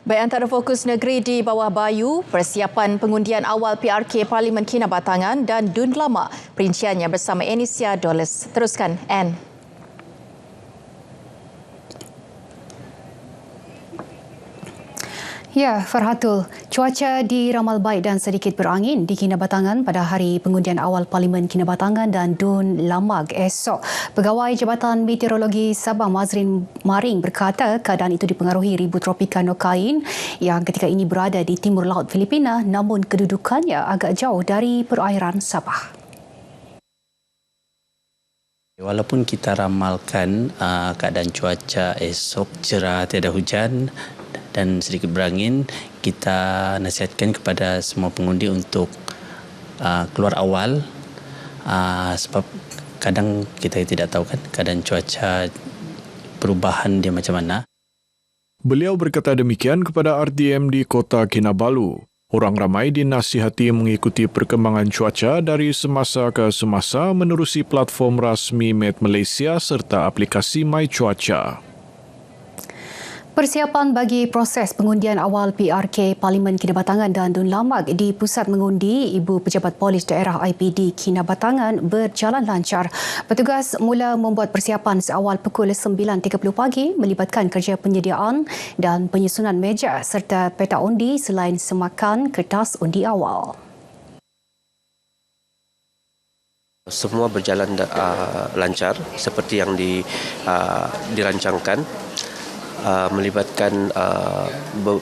Baik, antara fokus negeri di bawah Bayu, persiapan pengundian awal PRK Parlimen Kinabatangan dan DUN Lama. Perinciannya bersama Anisia Doles. Teruskan, Anne. Ya, Farhatul. Cuaca diramal baik dan sedikit berangin di Kinabatangan pada hari pengundian awal Parlimen Kinabatangan dan DUN Lamag esok. Pegawai Jabatan Meteorologi Sabah Mazrin Maring berkata keadaan itu dipengaruhi ribu tropika Nokain yang ketika ini berada di timur laut Filipina namun kedudukannya agak jauh dari perairan Sabah. Walaupun kita ramalkan keadaan cuaca esok cerah, tiada hujan dan sedikit berangin, kita nasihatkan kepada semua pengundi untuk keluar awal sebab kadang kita tidak tahu kan keadaan cuaca perubahan dia macam mana. Beliau berkata demikian kepada RTM di Kota Kinabalu. Orang ramai dinasihati mengikuti perkembangan cuaca dari semasa ke semasa menerusi platform rasmi Met Malaysia serta aplikasi My Cuaca. Persiapan bagi proses pengundian awal PRK Parlimen Kinabatangan dan DUN Lamag di Pusat Mengundi Ibu Pejabat Polis Daerah IPD Kinabatangan berjalan lancar. Petugas mula membuat persiapan seawal pukul 9.30 pagi melibatkan kerja penyediaan dan penyusunan meja serta peta undi selain semakan kertas undi awal. Semua berjalan lancar seperti yang dirancangkan. Melibatkan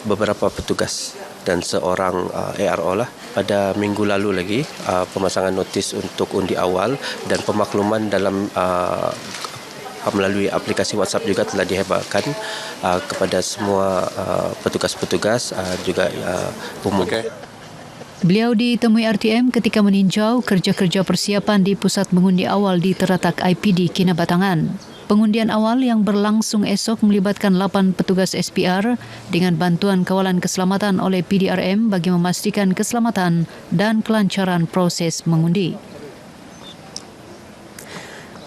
beberapa petugas dan seorang ARO lah. Pada minggu lalu lagi pemasangan notis untuk undi awal dan pemakluman dalam melalui aplikasi WhatsApp juga telah dihebarkan kepada semua petugas-petugas juga umum. Okay. Beliau ditemui RTM ketika meninjau kerja-kerja persiapan di pusat mengundi awal di Teratak IPD Kinabatangan. Pengundian awal yang berlangsung esok melibatkan 8 petugas SPR dengan bantuan kawalan keselamatan oleh PDRM bagi memastikan keselamatan dan kelancaran proses mengundi.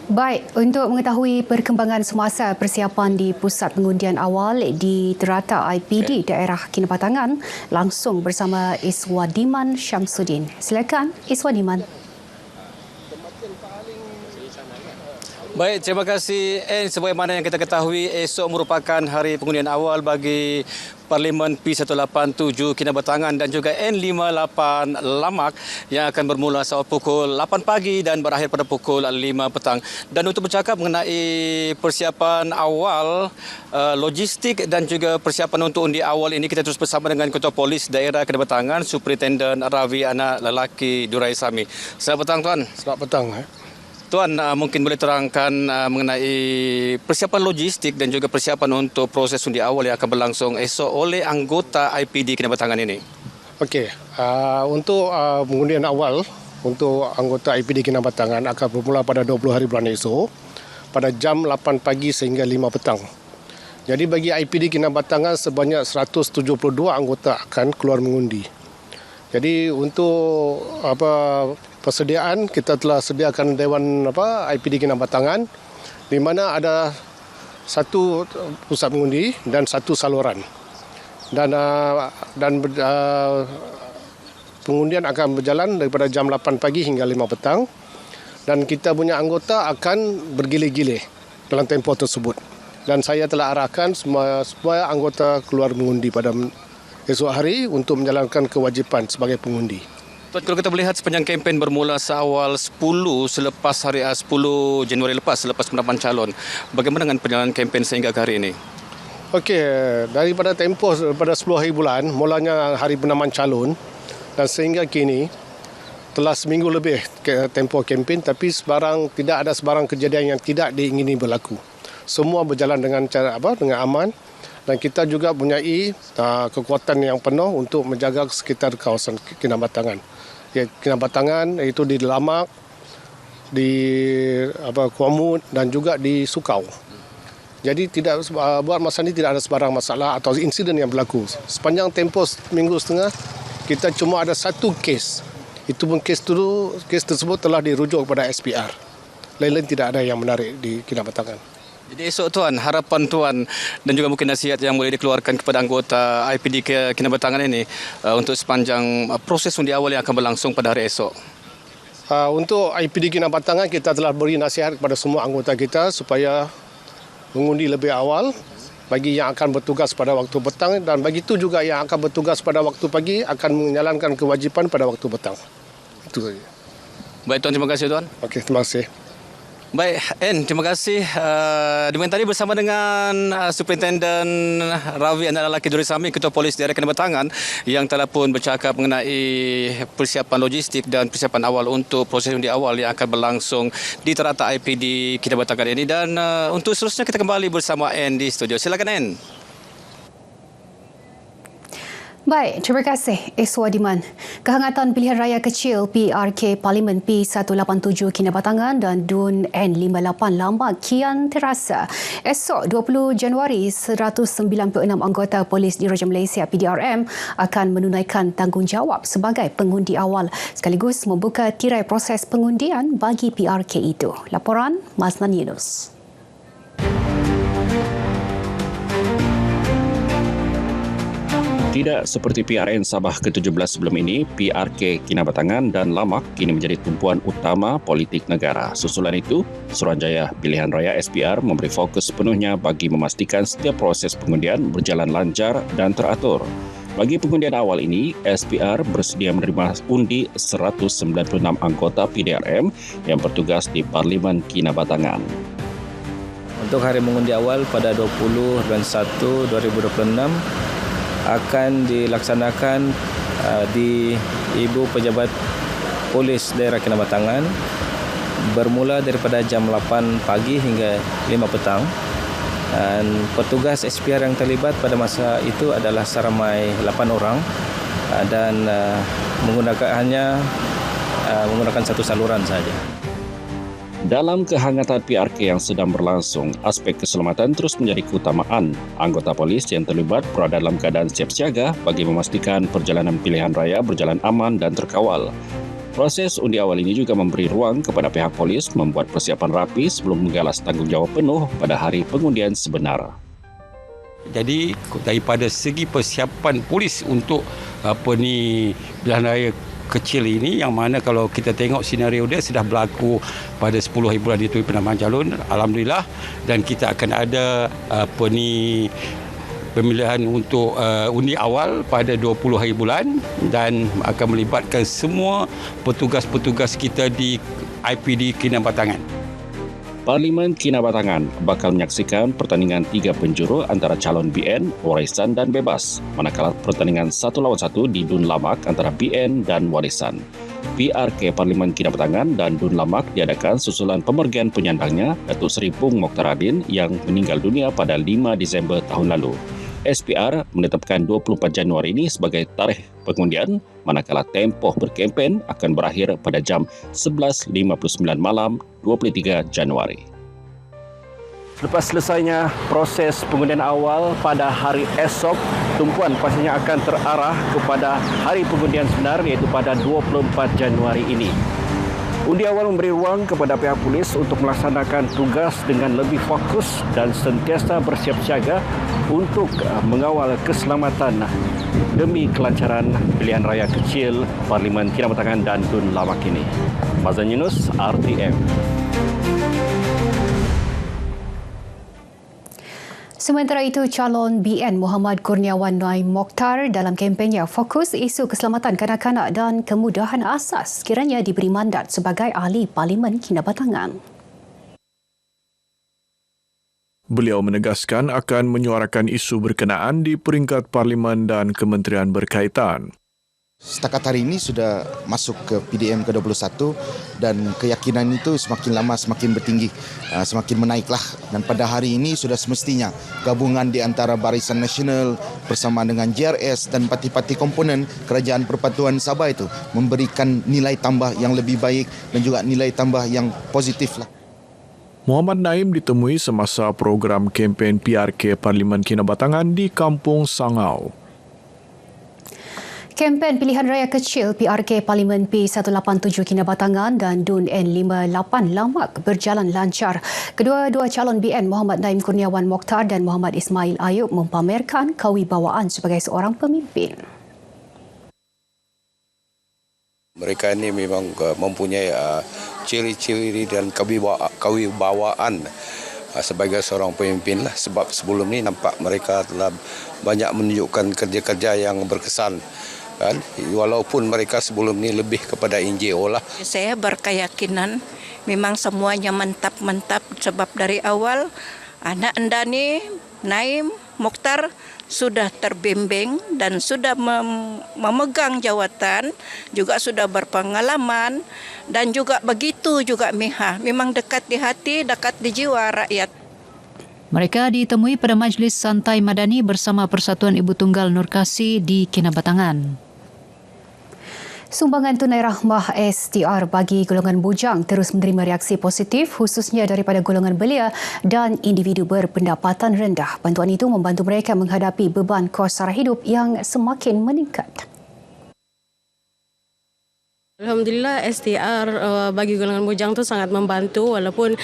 Baik, untuk mengetahui perkembangan semasa persiapan di pusat pengundian awal di Teratak IPD daerah Kinabatangan, langsung bersama Iswadiman Syamsuddin. Silakan Iswadiman. Baik, terima kasih. Sebagaimana yang kita ketahui, esok merupakan hari pengundian awal bagi Parlimen P187 Kinabatangan dan juga N58 Lamag yang akan bermula saat pukul 8 pagi dan berakhir pada pukul 5 petang. Dan untuk bercakap mengenai persiapan awal, logistik dan juga persiapan untuk undi awal ini, kita terus bersama dengan Ketua Polis Daerah Kinabatangan, Superintendent Ravi Anak Lelaki Durai Sami. Selamat petang, Tuan. Selamat petang. Tuan, mungkin boleh terangkan mengenai persiapan logistik dan juga persiapan untuk proses undi awal yang akan berlangsung esok oleh anggota IPD Kinabatangan ini. Okey, untuk pengundian awal untuk anggota IPD Kinabatangan akan bermula pada 20 hari bulan esok pada jam 8 pagi sehingga 5 petang. Jadi bagi IPD Kinabatangan sebanyak 172 anggota akan keluar mengundi. Jadi untuk persediaan, kita telah sediakan Dewan IPD Kinabatangan di mana ada satu pusat mengundi dan satu saluran. Dan pengundian akan berjalan daripada jam 8 pagi hingga 5 petang dan kita punya anggota akan bergilir-gilir dalam tempoh tersebut. Dan saya telah arahkan semua anggota keluar mengundi pada esok hari untuk menjalankan kewajipan sebagai pengundi. Tuan, kalau kita melihat sepanjang kempen bermula seawal 10 selepas hari 10 Januari lepas, selepas penetapan calon, bagaimana dengan perjalanan kempen sehingga ke hari ini? Okey, daripada tempoh pada 10 hari bulan, mulanya hari penetapan calon dan sehingga kini telah seminggu lebih tempoh kempen, tapi tidak ada sebarang kejadian yang tidak diingini berlaku. Semua berjalan dengan cara dengan aman. Dan kita juga mempunyai kekuatan yang penuh untuk menjaga sekitar kawasan Kinabatangan. Kinabatangan iaitu di Lamag, di Kuamud dan juga di Sukau. Jadi buat masa ini tidak ada sebarang masalah atau insiden yang berlaku. Sepanjang tempoh minggu setengah, kita cuma ada satu kes. Itu pun kes tersebut telah dirujuk kepada SPR. Lain-lain tidak ada yang menarik di Kinabatangan. Jadi esok tuan, harapan tuan dan juga mungkin nasihat yang boleh dikeluarkan kepada anggota IPD Kinabatangan ini untuk sepanjang proses undi awal yang akan berlangsung pada hari esok. Untuk IPD Kinabatangan, kita telah beri nasihat kepada semua anggota kita supaya mengundi lebih awal bagi yang akan bertugas pada waktu petang, dan bagi itu juga yang akan bertugas pada waktu pagi akan menjalankan kewajipan pada waktu petang. Itu saja. Baik tuan, terima kasih tuan. Okey, terima kasih. Baik, terima kasih. Demikian tadi bersama dengan Superintenden Ravi Anak Lelaki Durisami, Ketua Polis Daerah Kinabatangan yang telah pun bercakap mengenai persiapan logistik dan persiapan awal untuk proses undi awal yang akan berlangsung di teratak IPD Kinabatangan ini. Dan untuk seterusnya kita kembali bersama Ann di studio. Silakan Ann. Baik, terima kasih Iswadiman. Kehangatan pilihan raya kecil PRK Parlimen P187 Kinabatangan dan DUN N58 Lambak kian terasa. Esok 20 Januari, 196 anggota Polis Diraja Malaysia PDRM akan menunaikan tanggungjawab sebagai pengundi awal sekaligus membuka tirai proses pengundian bagi PRK itu. Laporan Mazlan Yunus. Tidak seperti PRN Sabah ke-17 sebelum ini, PRK Kinabatangan dan Lamak kini menjadi tumpuan utama politik negara. Susulan itu, Suruhanjaya Pilihan Raya SPR memberi fokus sepenuhnya bagi memastikan setiap proses pengundian berjalan lancar dan teratur. Bagi pengundian awal ini, SPR bersedia menerima undi 196 anggota PDRM yang bertugas di Parlimen Kinabatangan. Untuk hari mengundi awal pada 20 bulan 1 2026 akan dilaksanakan di Ibu Pejabat Polis Daerah Kinabatangan bermula daripada jam 8 pagi hingga 5 petang. Dan petugas SPR yang terlibat pada masa itu adalah seramai 8 orang dan menggunakan satu saluran saja. Dalam kehangatan PRK yang sedang berlangsung, aspek keselamatan terus menjadi keutamaan. Anggota polis yang terlibat berada dalam keadaan siap siaga bagi memastikan perjalanan pilihan raya berjalan aman dan terkawal. Proses undi awal ini juga memberi ruang kepada pihak polis membuat persiapan rapi sebelum menggalas tanggungjawab penuh pada hari pengundian sebenar. Jadi daripada segi persiapan polis untuk pilihan raya kecil ini, yang mana kalau kita tengok senario dia sudah berlaku pada 10 hari bulan itu penambahan calon, alhamdulillah, dan kita akan ada pemilihan untuk undi awal pada 20 hari bulan dan akan melibatkan semua petugas-petugas kita di IPD Kinabatangan. Parlimen Kinabatangan bakal menyaksikan pertandingan 3 penjuru antara calon BN, Warisan dan Bebas, manakala pertandingan 1 lawan 1 di DUN Lamak antara BN dan Warisan. PRK Parlimen Kinabatangan dan DUN Lamak diadakan susulan pemergian penyandangnya Datuk Seri Pung Mokhtaruddin yang meninggal dunia pada 5 Disember tahun lalu. SPR menetapkan 24 Januari ini sebagai tarikh pengundian, manakala tempoh berkempen akan berakhir pada jam 11.59 malam 23 Januari. Selepas selesainya proses pengundian awal pada hari esok, tumpuan pastinya akan terarah kepada hari pengundian sebenar iaitu pada 24 Januari ini. Undi awal memberi ruang kepada pihak polis untuk melaksanakan tugas dengan lebih fokus dan sentiasa bersiap siaga untuk mengawal keselamatan demi kelancaran pilihan raya kecil Parlimen Kinabatangan dan DUN Lamak ini. Mazlan Yunus, RTM. Sementara itu, calon BN Muhammad Kurniawan Noaim Mokhtar dalam kempennya fokus isu keselamatan kanak-kanak dan kemudahan asas sekiranya diberi mandat sebagai ahli Parlimen Kinabatangan. Beliau menegaskan akan menyuarakan isu berkenaan di peringkat Parlimen dan kementerian berkaitan. Setakat hari ini sudah masuk ke PDM ke-21 dan keyakinan itu semakin lama semakin bertinggi, semakin menaiklah. Dan pada hari ini sudah semestinya gabungan di antara Barisan Nasional bersama dengan JRS dan parti-parti komponen Kerajaan Persatuan Sabah itu memberikan nilai tambah yang lebih baik dan juga nilai tambah yang positif lah. Muhammad Naim ditemui semasa program kempen PRK Parlimen Kinabatangan di Kampung Sangau. Kempen pilihan raya kecil PRK Parlimen P187 Kinabatangan dan DUN N58 Lamak berjalan lancar. Kedua-dua calon BN Muhammad Naim Kurniawan Mokhtar dan Muhammad Ismail Ayub mempamerkan kewibawaan sebagai seorang pemimpin. Mereka ini memang mempunyai ciri-ciri dan kewibawaan sebagai seorang pemimpin lah. Sebab sebelum ini nampak mereka telah banyak menunjukkan kerja-kerja yang berkesan. Kan? Walaupun mereka sebelum ini lebih kepada NGO lah. Saya berkeyakinan memang semuanya mantap-mantap sebab dari awal anak Endani, Naim, Mokhtar sudah terbimbing dan sudah memegang jawatan, juga sudah berpengalaman dan juga begitu juga Miha. Memang dekat di hati, dekat di jiwa rakyat. Mereka ditemui pada Majlis Santai Madani bersama Persatuan Ibu Tunggal Nur Kasih di Kinabatangan. Sumbangan tunai rahmah STR bagi golongan bujang terus menerima reaksi positif khususnya daripada golongan belia dan individu berpendapatan rendah. Bantuan itu membantu mereka menghadapi beban kos sara hidup yang semakin meningkat. Alhamdulillah STR bagi golongan bujang tu sangat membantu walaupun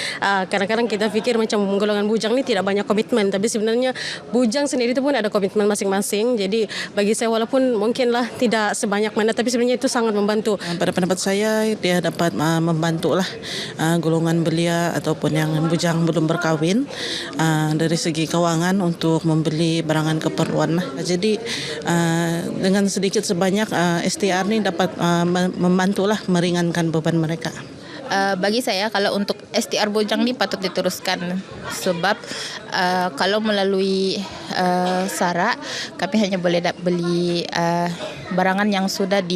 kadang-kadang kita fikir macam golongan bujang ni tidak banyak komitmen tapi sebenarnya bujang sendiri tu pun ada komitmen masing-masing. Jadi bagi saya walaupun mungkinlah tidak sebanyak mana tapi sebenarnya itu sangat membantu. Pada pendapat saya dia dapat membantulah golongan belia ataupun yang bujang belum berkahwin dari segi kewangan untuk membeli barangan keperluan. Jadi dengan sedikit sebanyak STR ni dapat membantulah meringankan beban mereka. Bagi saya kalau untuk STR bujang ni patut diteruskan sebab kalau melalui SARA kami hanya boleh beli barangan yang sudah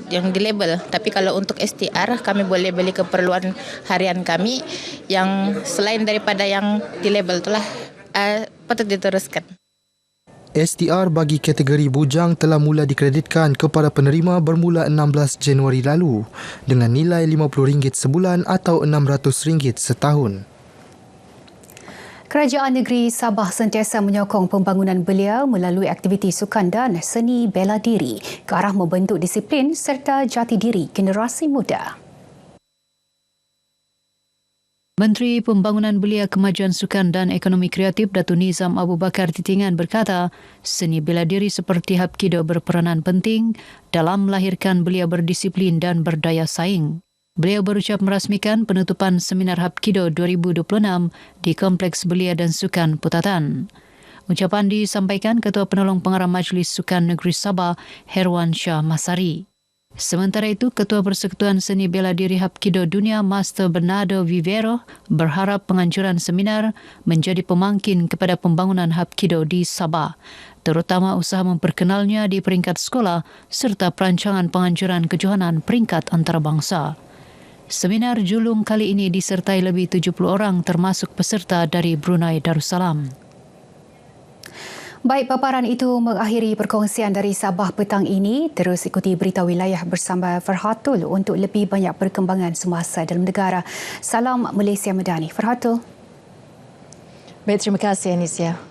yang dilabel, tapi kalau untuk STR kami boleh beli keperluan harian kami yang selain daripada yang dilabel itulah patut diteruskan. STR bagi kategori bujang telah mula dikreditkan kepada penerima bermula 16 Januari lalu dengan nilai RM50 sebulan atau RM600 setahun. Kerajaan Negeri Sabah sentiasa menyokong pembangunan belia melalui aktiviti sukan dan seni bela diri ke arah membentuk disiplin serta jati diri generasi muda. Menteri Pembangunan Belia, Kemajuan Sukan dan Ekonomi Kreatif Datuk Nizam Abu Bakar Titingan berkata, seni bela diri seperti Hapkido berperanan penting dalam melahirkan belia berdisiplin dan berdaya saing. Beliau berucap merasmikan penutupan Seminar Hapkido 2026 di Kompleks Belia dan Sukan Putatan. Ucapan disampaikan Ketua Penolong Pengarah Majlis Sukan Negeri Sabah, Herwan Shah Masari. Sementara itu, Ketua Persekutuan Seni Bela Diri Hapkido Dunia, Master Bernardo Vivero, berharap penganjuran seminar menjadi pemangkin kepada pembangunan Hapkido di Sabah, terutama usaha memperkenalnya di peringkat sekolah serta perancangan penganjuran kejohanan peringkat antarabangsa. Seminar julung kali ini disertai lebih 70 orang termasuk peserta dari Brunei Darussalam. Baik, paparan itu mengakhiri perkongsian dari Sabah petang ini. Terus ikuti berita wilayah bersama Farhatul untuk lebih banyak perkembangan semasa dalam negara. Salam Malaysia Madani. Farhatul. Baik, terima kasih Anisya.